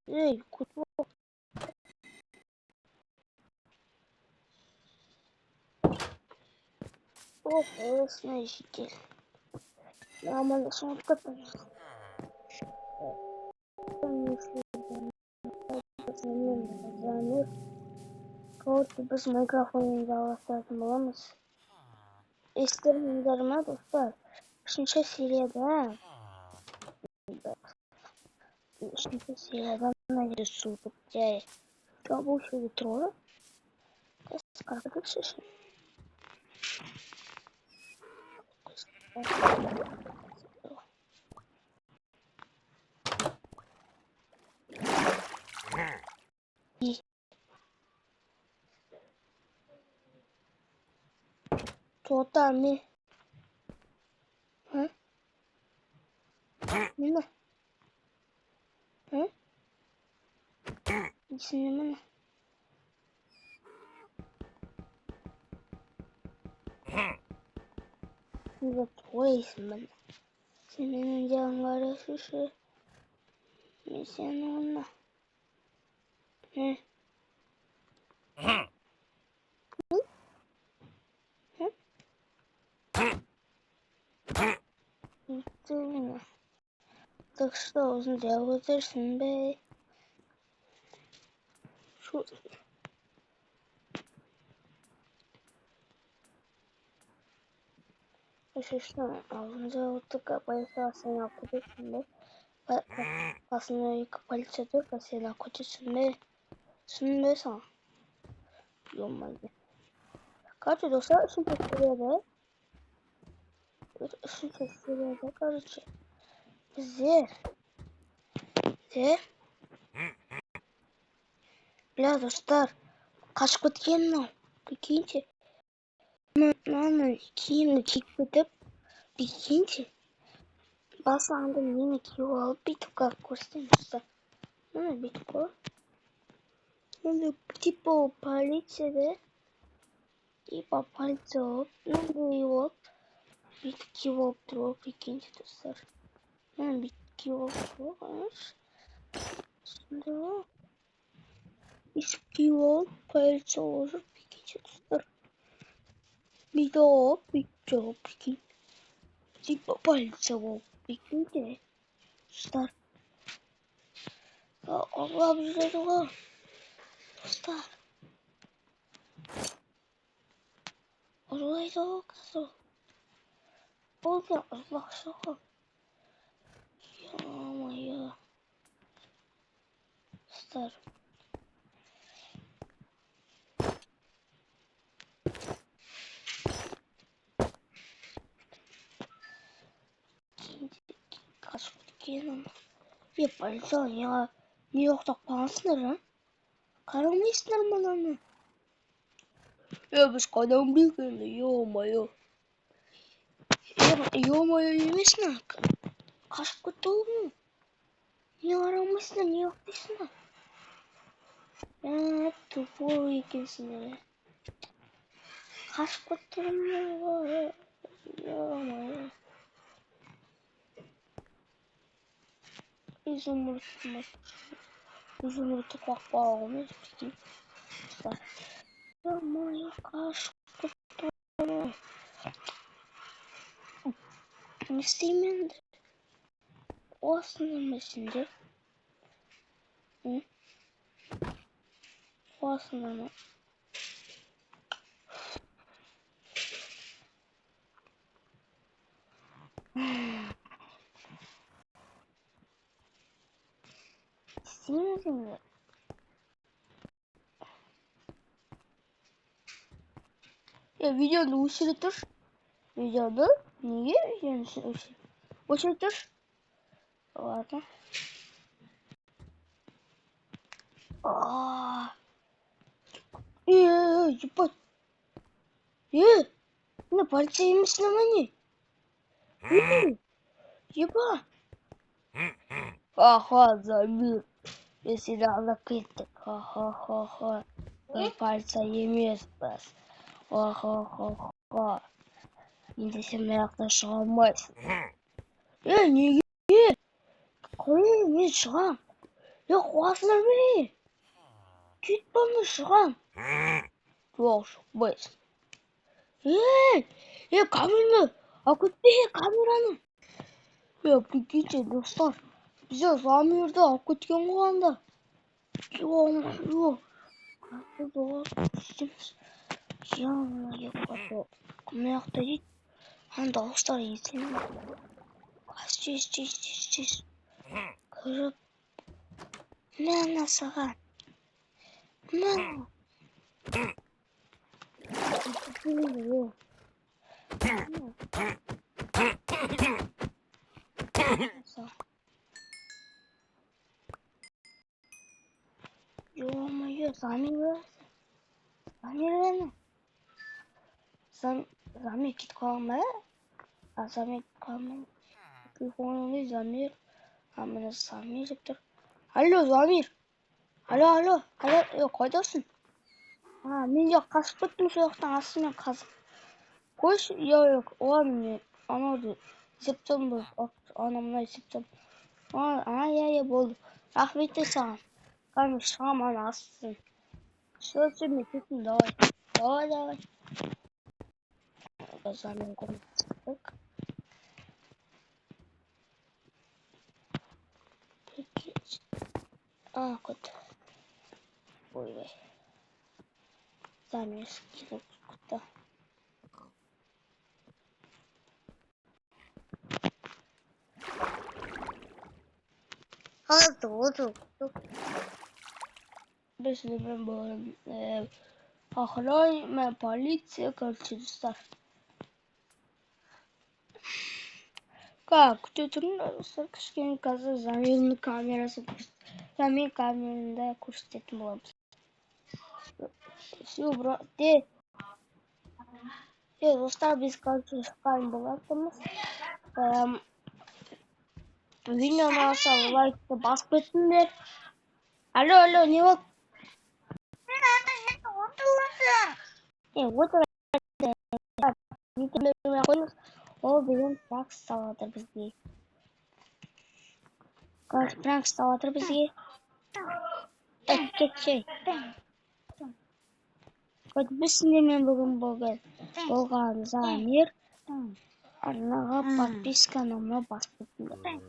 Эй, куда? О, снежитель. Нормально, шмотка тоже. Kod biz mikrofon davasını bulamız. İsterim derime dostlar. Üçüncü seriyede. Üçüncü seriyede ne sorduk diye. Ya bu şey troll. Arkadaşlar. Total mi? Hı? Ne? Hı? İsmi ne? Bu toy ismi. Senin canları şişi. Sen ona. Hı? Hı? Hı? Bitti. Так что он делает себе шутки. Если что, он делает такая пальца находится себе. Пасная пальца только се находится себе. Суммеса. Ё-моё. Короче, достаточно серия, да? Короче. Где? Бля, достар. Kaç ketken Прикиньте. Мама, киімді киіп кетіп, прикиньте. Басаңды мені киіп алып бүйтіп қалып көрсетеміз. Мына бүйтіп қой. Енді типа полицияда. Типа полиция болып, мындай болып, бүйтіп киіп алып тұр ғой, прикиньте, достар. Мына бүйтіп киіп алып тұр ғой, қараңызшы. Сондай ғой. Бүйтіп киіп алып, полиция болып жүр, прикиньте, достар. Бүйтіп алып, бүйтіп жауып, прикиньте. Типа полиция болып, прикиньте, достар. Allah'ım üzeri var. Dostlar. Orayı da o kızı. Oldu Allah şaka. Ya ama ya. Dostlar. Kaç gelin. Yaparsan ya. New York'ta falan sınırı. Karanlığı sınırmalarını. Ya biz kadın bir günde yoğmayı. Yoğmayı yemesine. Kaç kötü oldu. Niye aramasına niye yapmışsın? Ya tufu ikisini. Kaç kötü oldu. Yoğmayı. Изумруд попал, ну прикинь. Да мою кашку. Не стриминг. Осының месінде. Осының. Стриминг. Ya videoda uçurutur. Videoda niye videoda uçurutur? Ладно. Ебать. На пальце им основание. Ебать. Ага, забил. Если надо китик. Ха-ха-ха-ха. Пальца емес бас. Ха-ха-ха-ха. Енді сен маяқтан шыға алмайсың. Неге? мен шығам. Қуасыңдар ме? Кетіп мен шығам. Жоқ, шықпайсың. Камераны, әкетпе камераны. Прикиньте, достар, бізде Замирді алып кеткен ғой анда. Ё-моё, қандай істейміз? Мына жақта дейді. Дауыстар естілмей ме? Тез. Кіріп, мына саған. Ё-моё, Замир кетіп қалған ба? Замир кетіп қалған. Телефоныңды Замир. Міне Замир деп тұр. Алло, Замир. Алло, қайдасың? Мен де қашып кеттім сол жақтан астымен қазып. Қойшы, оған мен анауды есептем болып, мына есептем. Болды. Рахмет саған. Қазір шығам астын. Все, мен кеттім, давай. Замир қойып. Кот. Ой. Замир скинул кота. Если мы будем охраняем полиция, короче, достав. Как? Күтетіңдер, кішкене қазір Замирдің камерасы Замир камерында көрсететін боламыз. Все, брат. Достар, біз қазір шыққан болатынбыз. Видеоны алса лайкты басып кетіңдер. Алло, не болды? Ол деген пранк сталатыр бізге. Пранк сталатыр бізге. Кетшей. Біз сендермен бүгін болған Замир арнаға подписканы басып кетіңдер.